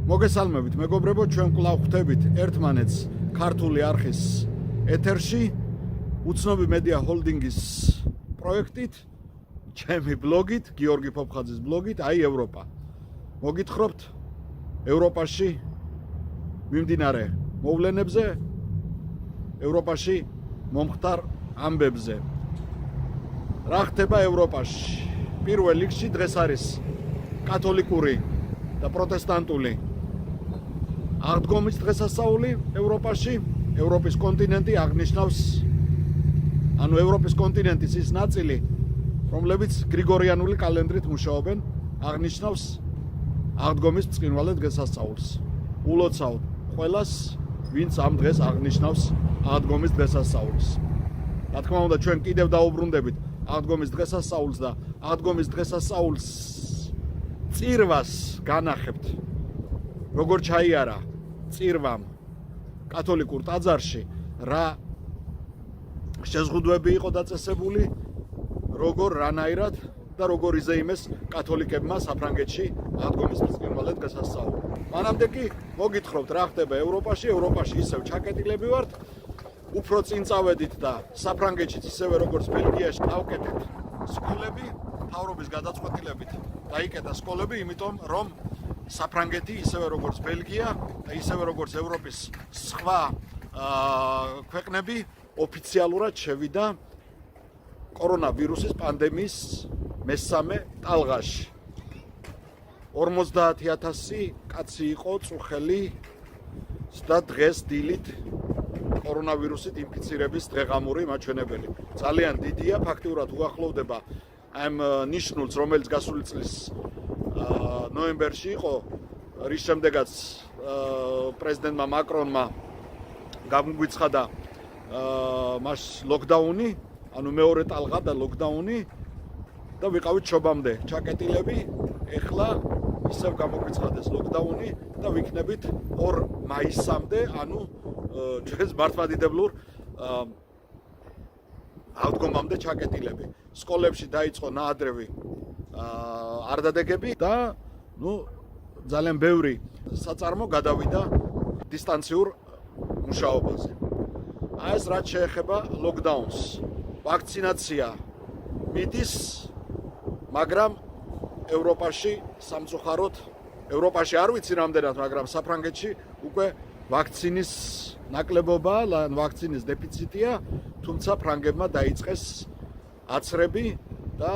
მოგესალმებით, მეგობრებო, ჩვენ კვლავ ხვდებით ერთმანეთს ქართული არხის ეთერში, უცნობი მედია ჰოლდინგის პროექტით, ჩემი ბლოგით, გიორგი ფოფხაძის ბლოგით, აი ევროპა. მოგითხრობთ ევროპაში მიმდინარე მოვლენებზე, ევროპაში მომხდარ ამბებზე. რა ხდება ევროპაში? პირველ რიგში დღეს არის კათოლიკური და პროტესტანტული აღდგომის დღესასწაული ევროპაში. ევროპის კონტინენტი აღნიშნავს, ევროპის კონტინენტის ის ნაწილი, რომლებიც გრიგორიანული კალენდრით მუშაობენ, აღნიშნავს აღდგომის ბრწყინვალე დღესასწაულს. ულოცავ ყველას, ვინც ამ დღეს აღნიშნავს აღდგომის დღესასწაულს. რა თქმა უნდა, ჩვენ კიდევ დაუბრუნდებით აღდგომის დღესასწაულს და აღდგომის დღესასწაულს წირვას განახებთ, როგორ ჩაიარა წირვამ კათოლიკურ ტაძარში, რა შეზღუდვები იყო დაწესებული, როგორ რანაირად და როგორ იზეიმეს კათოლიკებმა საფრანგეთში აღდგომის ბრწყინვალე დღესასწაული. მანამდე კი მოგითხრობთ რა ხდება ევროპაში. ევროპაში ისევ ჩაკეტილები ვართ, უფრო წინ წავედით და საფრანგეთშიც ისევე როგორც ბელგიაში დავკეტეთ სკოლები, მთავრობის გადაწყვეტილებით დაიკეტა სკოლები, იმიტომ რომ საფრანგეთი ისევე როგორც ბელგია და ისევე როგორც ევროპის სხვა ქვეყნები ოფიციალურად შევიდა კორონავირუსის პანდემიის მესამე ტალღაში. 50,000 კაცი იყო წუხელი და დღეს დილით კორონავირუსით ინფიცირების დღეღამური მაჩვენებელი. ძალიან დიდია, ფაქტიურად უახლოვდება ამ ნიშნულს, რომელიც გასული წლის ნოემბერში იყო, რის შემდეგაც პრეზიდენტმა მაკრონმა გამოგვიცხადა მას ლოკდაუნი, მეორე ტალღა და ლოკდაუნი და ვიყავით შობამდე ჩაკეტილები. ეხლა ისევ გამოგვიცხადეს ლოკდაუნი და ვიქნებით 2 მაისამდე, ჩვენს მართლმადიდებლურ აღდგომამდე ჩაკეტილები. სკოლებში დაიწყო ნაადრევი არდადეგები და ძალიან ბევრი საწარმო გადავიდა დისტანციურ მუშაობაზე. ეს რაც შეეხება ლოკდაუნს. ვაქცინაცია მიდის, მაგრამ ევროპაში სამწუხაროდ, ევროპაში არ ვიცი რამდენად, მაგრამ საფრანგეთში უკვე ვაქცინის ნაკლებობა, ვაქცინის დეფიციტია, თუმცა ფრანგებმა დაიწყეს აცრები და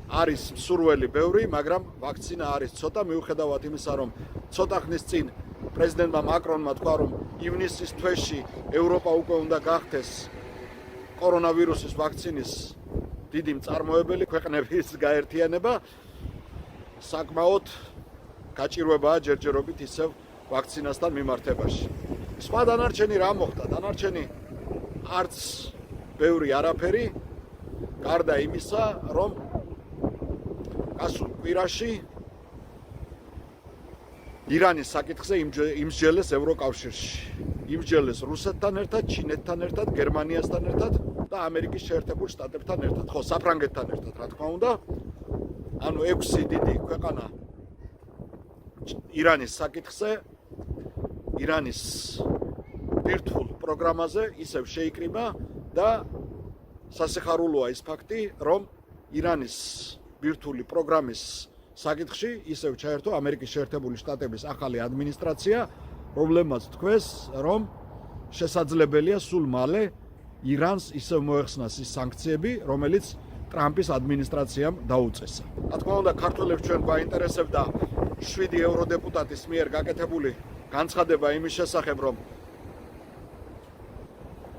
არის მსურველი ბევრი, მაგრამ ვაქცინა არის ცოტა, მიუხედავად იმისა, რომ ცოტა ხნის წინ პრეზიდენტმა მაკრონმა თქვა, რომ ივნისის თვეში ევროპა უკვე უნდა გახდეს კორონავირუსის ვაქცინის დიდი მწარმოებელი ქვეყნების გაერთიანება, საკმაოდ გაჭირვებაა ჯერჯერობით ისევ ვაქცინასთან მიმართებაში. სხვა დანარჩენი რა მოხდა? დანარჩენი არც ბევრი არაფერი, გარდა იმისა, რომ გასულ კვირაში ირანის საკითხზე იმსჯელეს ევროკავშირში. იმსჯელეს რუსეთთან ერთად, ჩინეთთან ერთად, გერმანიასთან ერთად და ამერიკის შეერთებულ შტატებთან ერთად, ხო, საფრანგეთთან ერთად, რა თქმა უნდა. 6 დიდი ქვეყანა ირანის საკითხზე, ირანის ბირთვულ პროგრამაზე ისევ შეიკრიბა და სასიხარულოა ის ფაქტი, რომ ირანის ბირთვული პროგრამის საკითხში ისევ ჩაერთო ამერიკის შეერთებული შტატების ახალი ადმინისტრაცია, რომლებმაც თქვეს, რომ შესაძლებელია სულ მალე ირანს ისევ მოეხსნას ის სანქციები, რომელიც ტრამპის ადმინისტრაციამ დაუწესა. რა თქმა უნდა, ქართველებს ჩვენ გვაინტერესებდა 7 ევროდეპუტატის მიერ გაკეთებული განცხადება იმის შესახებ, რომ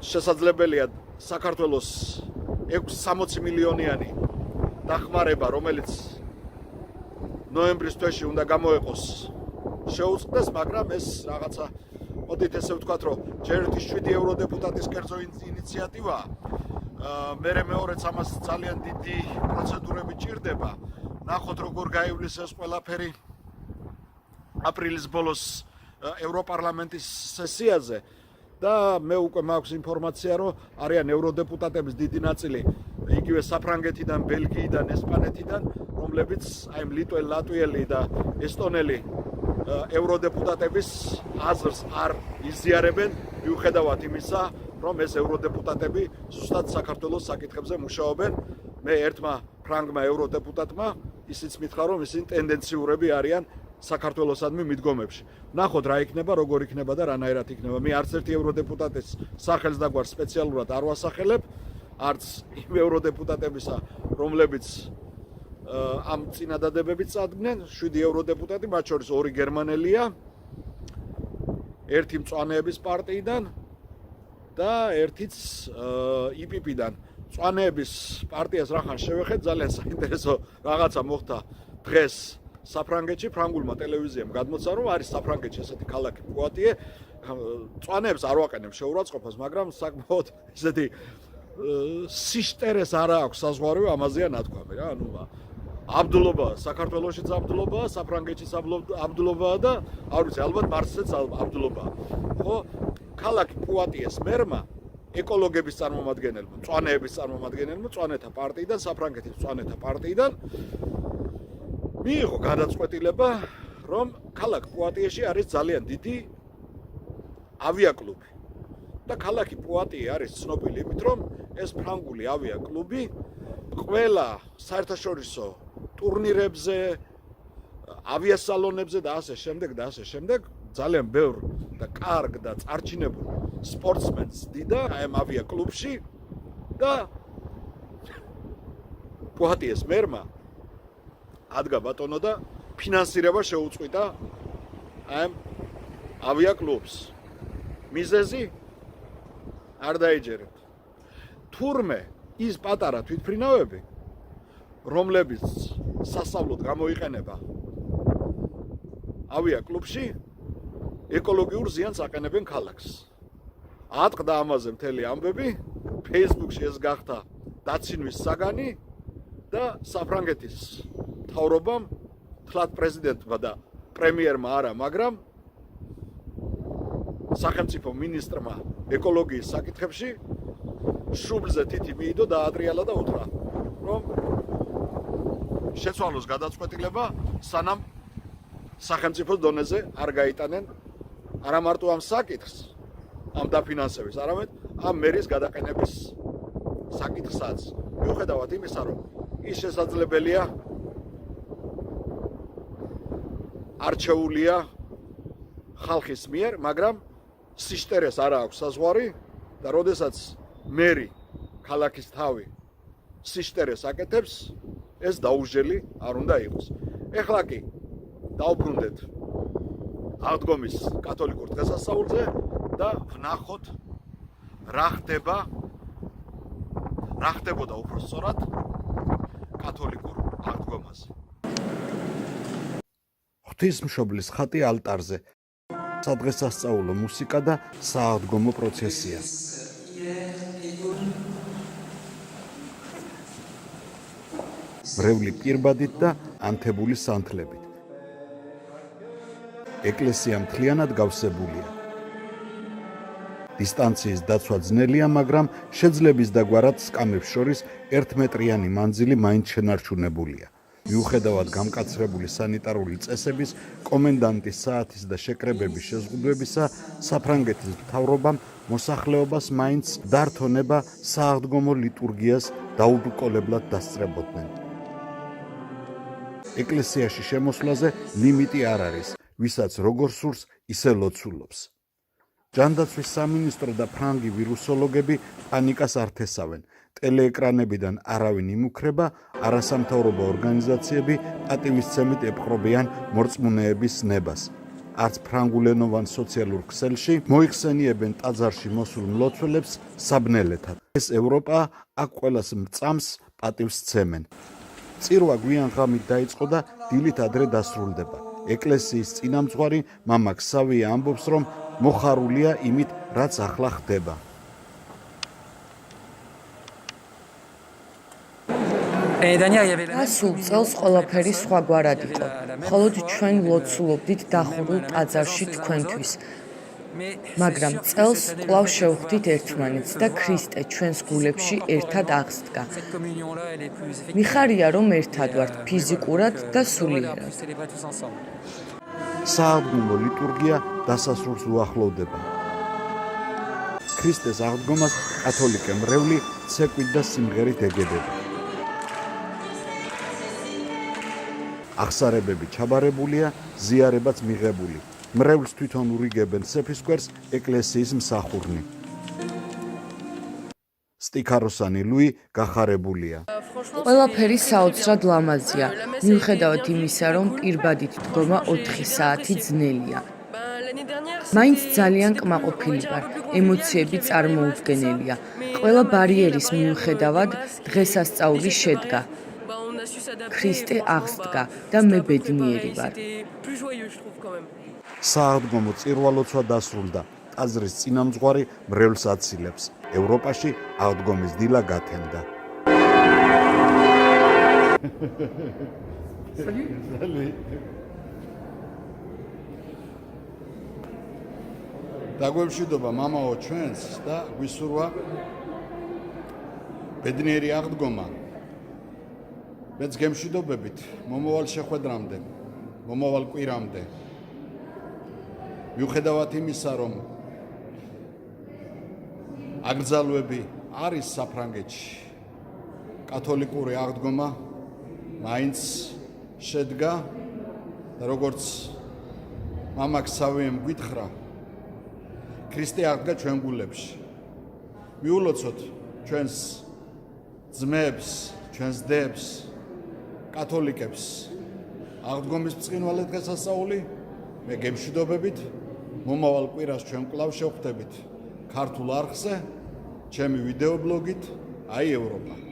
შესაძლებელია საქართველოს 60 მილიონიანი დახმარება, რომელიც ნოემბრის თვეში უნდა გამოეყოს, შეუწყდეს, მაგრამ ეს რაღაცა, მოდით ესე ვთქვათ, რომ ჯერ 7 ევროდეპუტატის კერძო ინიციატივაა, მერე მეორეც ამას ძალიან დიდი პროცედურები ჭირდება. ნახოთ როგორ გაივლის ეს ყველაფერი აპრილის ბოლოს ევროპარლამენტის სესიაზე და მე უკვე მაქვს ინფორმაცია, რომ არიან ევროდეპუტატების დიდი ნაწილი იგივე საფრანგეთიდან, ბელგიიდან, ესპანეთიდან, რომლებიც აი ლიტველი და ესტონელი ევროდეპუტატების აზრს არ იზიარებენ, მიუხედავად იმისა, რომ ეს ევროდეპუტატები ზუსტად საქართველოს საკითხებზე მუშაობენ. მე ერთმა ფრანგმა ევროდეპუტატმა ისიც მითხრა, რომ ისინი ტენდენციურები არიან საქართველოსადმი მიდგომებში. ნახოთ რა იქნება, როგორ იქნება და რანაირად იქნება. მე არც ერთი ევროდეპუტატის სახელს და გვარს სპეციალურად არ ვასახელებ, არც იმ ევროდეპუტატებისა, რომლებიც ამ წინადადებებით წადგნენ, 7 ევროდეპუტატი, მათ შორის 2 გერმანელია, ერთი მწვანეების პარტიიდან და ერთიც IPP-დან. მწვანეების პარტიას რახან შევეხეთ, ძალიან საინტერესო რაღაცა მოხდა დღეს საფრანგეთში, ფრანგულმა ტელევიზიამ გადმოცა, რომ არის საფრანგეთში ესეთი ქალაქი პუატიე. მწვანეებს არ ვაყენებ შეურაცხყოფას, მაგრამ საკმაოდ ესეთი სიშტერეს არ აქვს საზღვარები, ამაზეა ნათქვამი რა, ანუ აბდულობა, საქართველოშიც აბდულობაა, საფრანგეთშიც აბდულობაა და არ ვიცი, ალბათ მარსელიც აბდულობაა. ხო, ქალაქი პუატიეს მერმა ეკოლოგების წარმომადგენელმა, მწვანეების წარმომადგენელმა, მწვანეთა პარტიიდან, საფრანგეთის მწვანეთა პარტიიდან მიიღო გადაწყვეტილება, რომ ქალაქ პუატიეში არის ძალიან დიდი ავიაკლუბი. და ქალაქი პუატიე არის ცნობილი იმით, რომ ეს ფრანგული ავიაკლუბი ყველა საერთაშორისო ტურნირებზე, ავიასალონებზე და ასე შემდეგ ძალიან ბევრ და კარგ და წარჩინებულ სპორტსმენს დიდა ამ ავიაკლუბში და პუატიეს მერმა ადგა ბატონო და ფინანსირება შეუწყვიტა ამ ავიაკლუბს. მიზეზი არ დაიჯერებთ. თურმე ის პატარა თვითმფრინავები, რომლებიც სასწავლოდ გამოიყენება ავიაკლუბში, ეკოლოგიურ ზიანს აყენებენ ქალაქს. ატყდა ამაზე მთელი ამბები, Facebook-ში ეს გახდა დაცინვის საგანი და საფრანგეთის მთავრობამ, თლად პრეზიდენტმა და პრემიერმა არა, მაგრამ სახელმწიფო მინისტრმა ეკოლოგიის საკითხებში შუბლზე თითი მიიდო და ატრიალა და უთხრა, რომ შეცვალოს გადაწყვეტილება, სანამ სახელმწიფო დონეზე არ გაიტანენ არა მარტო ამ საკითხს, ამ დაფინანსების, არამედ ამ მერის გადაყენების საკითხსაც. მიუხედავად იმისა, რომ ის შესაძლებელია არჩეულია ხალხის მიერ, მაგრამ სიშტერეს არ აქვს საზღვარი და როდესაც მერი ქალაქის თავი სიშტერეს აკეთებს, ეს დაუჟელი არ უნდა იყოს. ეხლა კი დავბრუნდეთ აღდგომის კათოლიკურ დღესასწაულზე და ვნახოთ რა ხდებოდა უფრო სწორად კათოლიკურ აღდგომაზე. ღვთისმშობლის ხატი ალტარზე, სადღესასწაულო მუსიკა და სააღდგომო პროცესია. მრევლი პირბადით და ანთებული სანთლებით. ეკლესია მთლიანად გავსებულია. დისტანციის დაცვა ძნელია, მაგრამ შეძლების დაგვარად სკამებს შორის 1 მეტრიანი მანძილი მაინც შენარჩუნებულია. მიუხედავად გამკაცრებული სანიტარული წესების, კომენდანტის საათის და შეკრებების შეზღუდვებისა, საფრანგეთის მთავრობამ მოსახლეობას მაინც დართონება სააღდგომო ლიტურგიას დაუბრკოლებლად დასწრებოდნენ. ეკლესიაში შემოსვლაზე ლიმიტი არ არის, ვისაც როგორ სურს, ისე ლოცულობს. ჯანდაცვის სამინისტრო და ფრანგი ვირუსოლოგები პანიკას არ თესავენ. ტელეეკრანებიდან არავინ იმუქრება, არასამთავრობო ორგანიზაციები პატივისცემით ეპყრობიან მორწმუნეების ნებას. არც ფრანგულენოვან სოციალურ ქსელში მოიხსენიებენ ტაძარში მოსულ მლოცველებს საბნელეთად. ეს ევროპა აქ ყველას მწამს პატივს ცემენ. წირვა გვიან ღამით დაიწყო და დილით ადრე დასრულდება. ეკლესიის წინამძღვარი მამა ქსავია ამბობს, რომ მოხარულია იმით, რაც ახლა ხდება. გასულ წელს ყველაფერი სხვაგვარად იყო. მხოლოდ ჩვენ ლოცულობდით დახურულ ტაძარში თქვენთვის. მაგრამ წელს კვლავ შევხვდით ერთმანეთს და ქრისტე ჩვენს გულებში ერთად აღსდგა. მიხარია, რომ ერთად ვართ ფიზიკურად და სულიერად. სააღდგომო ლიტურგია დასასრულს უახლოვდება. ქრისტეს აღდგომას კათოლიკე მრევლი ცეკვით და სიმღერით ეგებება. აღსარებები ჩაბარებულია, ზიარებაც მიღებული. მრევლს თვითონ ურიგებენ სეფისკვერს ეკლესიის მსახურნი. სტიქაროსანი ლუი გახარებულია. ყველაფერი საოცრად ლამაზია, მიუხედავად იმისა, რომ პირბადით დგომა 4 საათი ძნელია. მაინც ძალიან კმაყოფილი ვარ, ემოციები წარმოუდგენელია. ყველა ბარიერის მიუხედავად დღესასწაული შედგა. ქრისტე აღსდგა და მე ბედნიერი ვარ. სააღდგომო წირვა-ლოცვა დასრულდა. ტაძრის წინამძღვარი მრევლს აცილებს. ევროპაში აღდგომის დილა გათენდა. დაგვემშვიდობა მამაო ჩვენს და გვისურვა ბედნიერი აღდგომა. მეც გემშვიდობებით მომავალ შეხვედრამდე, მომავალ კვირამდე. მიუხედავად იმისა, რომ აკრძალვები არის საფრანგეთში, კათოლიკური აღდგომა მაინც შედგა და როგორც მამა ქსავიემ გვითხრა, ქრისტე აღდგა ჩვენ გულებში. მიულოცოთ ჩვენს ძმებს, ჩვენს დებს, კათოლიკებს აღდგომის ბრწყინვალე დღესასწაული. მე გემშვიდობებით მომავალ კვირას ჩვენ კვლავ შევხვდებით ქართულ არხზე, ჩემი ვიდეო ბლოგით, აი ევროპა.